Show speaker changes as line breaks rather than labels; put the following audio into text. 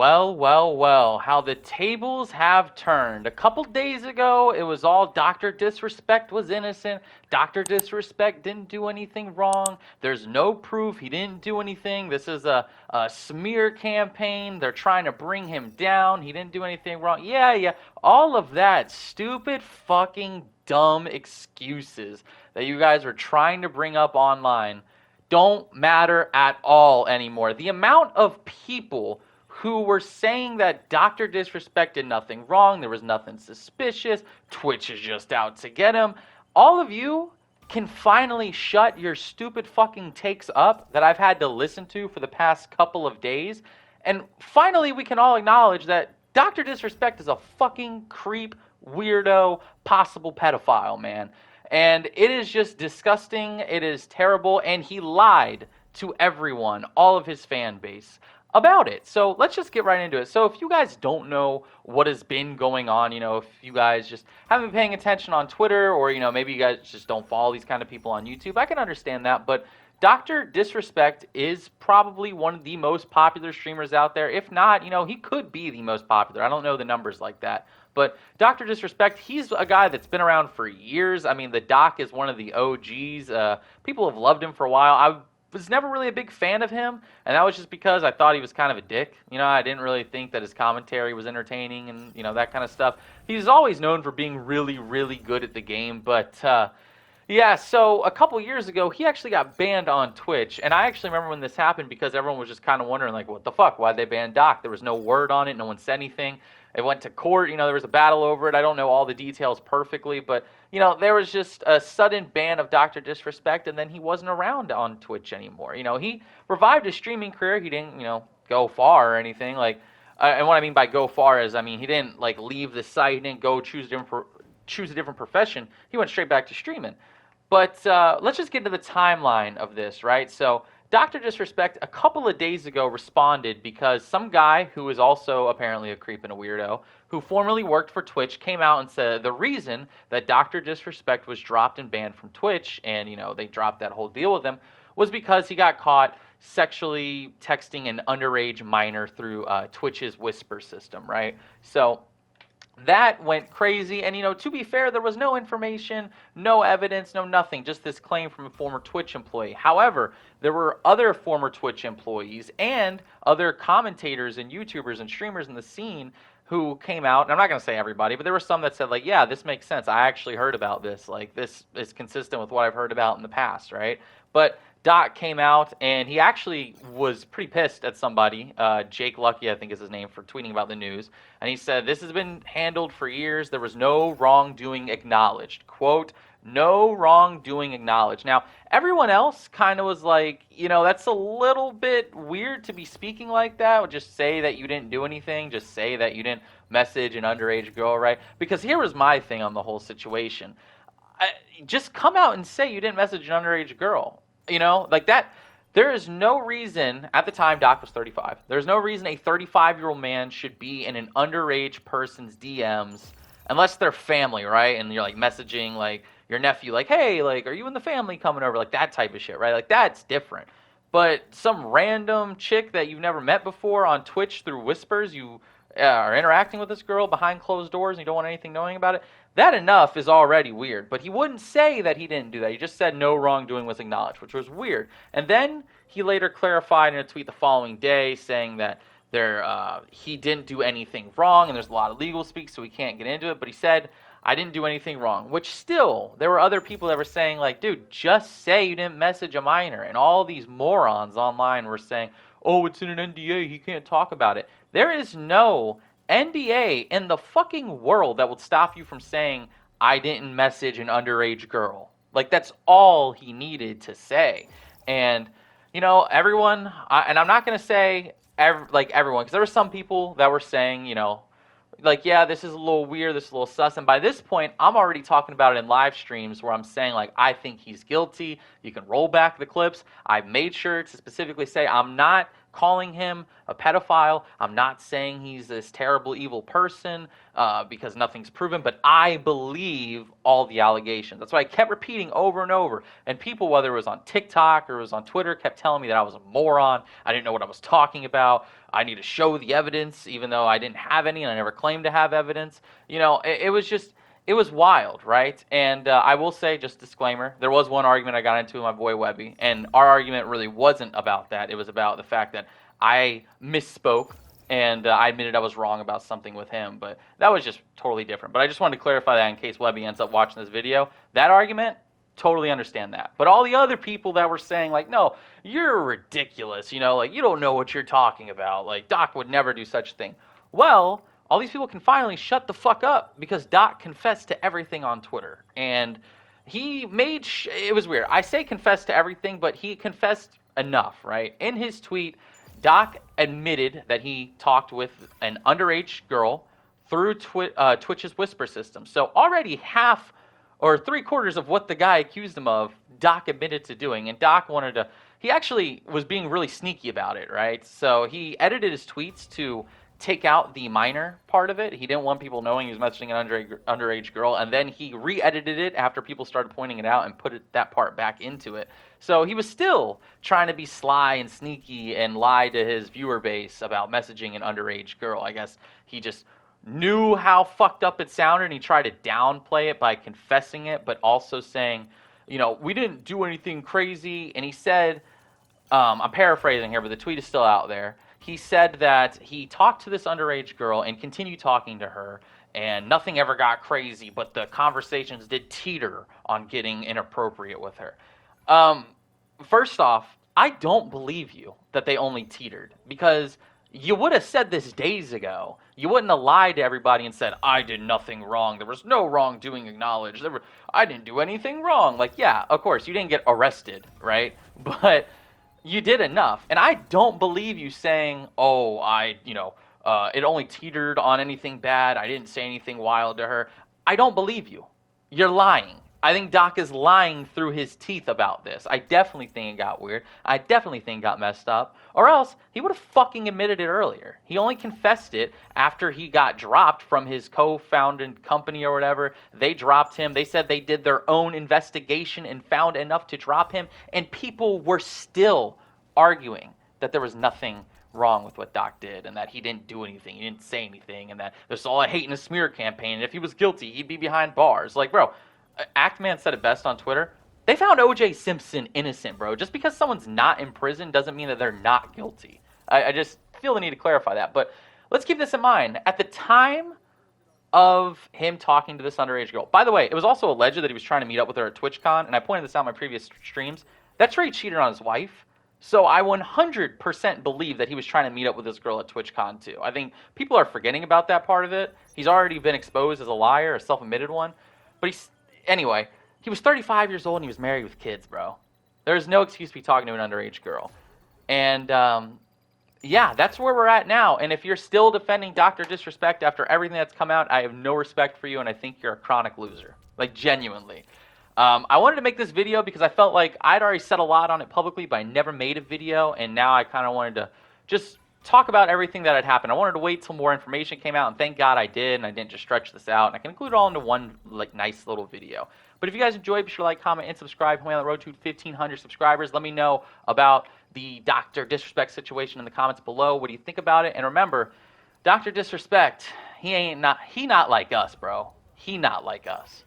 Well, well, well, how the tables have turned. A couple days ago, it was all Dr. Disrespect was innocent. Dr. Disrespect didn't do anything wrong. There's no proof he didn't do anything. This is a smear campaign. They're trying to bring him down. He didn't do anything wrong. Yeah, yeah. All of that stupid, fucking, dumb excuses that you guys are trying to bring up online don't matter at all anymore. The amount of people who were saying that Dr. Disrespect did nothing wrong, there was nothing suspicious, Twitch is just out to get him. All of you can finally shut your stupid fucking takes up that I've had to listen to for the past couple of days. And finally, we can all acknowledge that Dr. Disrespect is a fucking creep, weirdo, possible pedophile, man. And it is just disgusting. It is terrible. And he lied to everyone, all of his fan base, about it. So let's just get right into it. So if you guys don't know what has been going on, if you guys just haven't been paying attention on Twitter, or, maybe you guys just don't follow these kind of people on YouTube, I can understand that. But Dr. Disrespect is probably one of the most popular streamers out there. If not, he could be the most popular. I don't know the numbers like that. But Dr. Disrespect, he's a guy that's been around for years. I mean, the doc is one of the OGs. People have loved him for a while. I was never really a big fan of him, and that was just because I thought he was kind of a dick. I didn't really think that his commentary was entertaining and, that kind of stuff. He's always known for being really, really good at the game, but yeah, so a couple years ago, he actually got banned on Twitch, and I actually remember when this happened because everyone was just kind of wondering, like, what the fuck? Why'd they ban Doc? There was no word on it. No one said anything. It went to court. There was a battle over it. I don't know all the details perfectly, but, there was just a sudden ban of Dr. Disrespect, and then he wasn't around on Twitch anymore. He revived his streaming career. He didn't, go far or anything. And what I mean by go far is, he didn't, leave the site. He didn't go choose a different profession. He went straight back to streaming. But let's just get into the timeline of this, right? So Dr. Disrespect a couple of days ago responded because some guy who is also apparently a creep and a weirdo, who formerly worked for Twitch, came out and said the reason that Dr. Disrespect was dropped and banned from Twitch, and they dropped that whole deal with him, was because he got caught sexually texting an underage minor through Twitch's Whisper system, right? So that went crazy, and to be fair, there was no information, no evidence, no nothing, just this claim from a former Twitch employee. However, there were other former Twitch employees and other commentators and YouTubers and streamers in the scene who came out, and I'm not going to say everybody, but there were some that said, yeah, this makes sense. I actually heard about this. This is consistent with what I've heard about in the past, right? But Doc came out, and he actually was pretty pissed at somebody, Jake Lucky, I think is his name, for tweeting about the news. And he said, this has been handled for years. There was no wrongdoing acknowledged. Quote, no wrongdoing acknowledged. Now, everyone else kind of was like, that's a little bit weird to be speaking like that. Just say that you didn't do anything. Just say that you didn't message an underage girl, right? Because here was my thing on the whole situation. Just come out and say you didn't message an underage girl. That. There is no reason, at the time Doc was 35, there's no reason a 35-year-old man should be in an underage person's DMs unless they're family, right? And you're messaging your nephew, hey, are you and the family coming over? That type of shit, right? That's different. But some random chick that you've never met before on Twitch through whispers, you are interacting with this girl behind closed doors and you don't want anything knowing about it, that enough is already weird. But he wouldn't say that he didn't do that. He just said no wrongdoing was acknowledged, which was weird. And then he later clarified in a tweet the following day saying that he didn't do anything wrong, and there's a lot of legal speak, so we can't get into it. But he said, I didn't do anything wrong, which still, there were other people that were saying, dude, just say you didn't message a minor. And all these morons online were saying, oh, it's in an NDA, he can't talk about it. There is no NDA in the fucking world that would stop you from saying, I didn't message an underage girl. That's all he needed to say. And, everyone, and I'm not going to say, everyone, because there were some people that were saying, yeah, this is a little weird, this is a little sus. And by this point, I'm already talking about it in live streams where I'm saying, I think he's guilty. You can roll back the clips. I made sure to specifically say I'm not calling him a pedophile. I'm not saying he's this terrible, evil person because nothing's proven, but I believe all the allegations. That's why I kept repeating over and over. And people, whether it was on TikTok or it was on Twitter, kept telling me that I was a moron. I didn't know what I was talking about. I need to show the evidence, even though I didn't have any and I never claimed to have evidence. You know, it was just... It was wild, right? And I will say, just disclaimer, there was one argument I got into with my boy Webby, and our argument really wasn't about that. It was about the fact that I misspoke, and I admitted I was wrong about something with him, but that was just totally different. But I just wanted to clarify that in case Webby ends up watching this video. That argument, totally understand that. But all the other people that were saying, like, no, you're ridiculous, you know, like, you don't know what you're talking about. Like, Doc would never do such a thing. Well... all these people can finally shut the fuck up because Doc confessed to everything on Twitter. And he made... it was weird. I say confessed to everything, but he confessed enough, right? In his tweet, Doc admitted that he talked with an underage girl through Twitch's whisper system. So already half or 3/4 of what the guy accused him of, Doc admitted to doing. And Doc wanted to... he actually was being really sneaky about it, right? So he edited his tweets to... take out the minor part of it. He didn't want people knowing he was messaging an underage girl, and then he re-edited it after people started pointing it out and put that part back into it. So he was still trying to be sly and sneaky and lie to his viewer base about messaging an underage girl. I guess he just knew how fucked up it sounded, and he tried to downplay it by confessing it, but also saying, you know, we didn't do anything crazy. And he said, I'm paraphrasing here, but the tweet is still out there. He said that he talked to this underage girl and continued talking to her, and nothing ever got crazy, but the conversations did teeter on getting inappropriate with her. First off, I don't believe you that they only teetered, because you would have said this days ago. You wouldn't have lied to everybody and said, I did nothing wrong. There was no wrongdoing acknowledged. I didn't do anything wrong. Like, yeah, of course, you didn't get arrested, right? But... you did enough. And I don't believe you saying, oh, it only teetered on anything bad. I didn't say anything wild to her. I don't believe you. You're lying. I think Doc is lying through his teeth about this. I definitely think it got weird. I definitely think it got messed up. Or else, he would have fucking admitted it earlier. He only confessed it after he got dropped from his co-founded company or whatever. They dropped him. They said they did their own investigation and found enough to drop him. And people were still arguing that there was nothing wrong with what Doc did and that he didn't do anything, he didn't say anything, and that there's all a hate and a smear campaign, and if he was guilty, he'd be behind bars. Like, bro, Actman said it best on Twitter. They found O.J. Simpson innocent, bro. Just because someone's not in prison doesn't mean that they're not guilty. I just feel the need to clarify that. But let's keep this in mind. At the time of him talking to this underage girl, by the way, it was also alleged that he was trying to meet up with her at TwitchCon, and I pointed this out in my previous streams. That's where he cheated on his wife. So I 100% believe that he was trying to meet up with this girl at TwitchCon too. I think people are forgetting about that part of it. He's already been exposed as a liar, a self-admitted one. But anyway, he was 35 years old and he was married with kids, bro. There's no excuse to be talking to an underage girl. And yeah, that's where we're at now. And if you're still defending DrDisrespect after everything that's come out, I have no respect for you, and I think you're a chronic loser. Like, genuinely. I wanted to make this video because I felt like I'd already said a lot on it publicly, but I never made a video, and now I kind of wanted to just talk about everything that had happened. I wanted to wait till more information came out, and thank God I did, and I didn't just stretch this out, and I can include it all into one like nice little video. But if you guys enjoyed, be sure to like, comment, and subscribe. We're on the road to 1,500 subscribers. Let me know about the DrDisrespect situation in the comments below. What do you think about it? And remember, DrDisrespect, he not like us, bro. He not like us.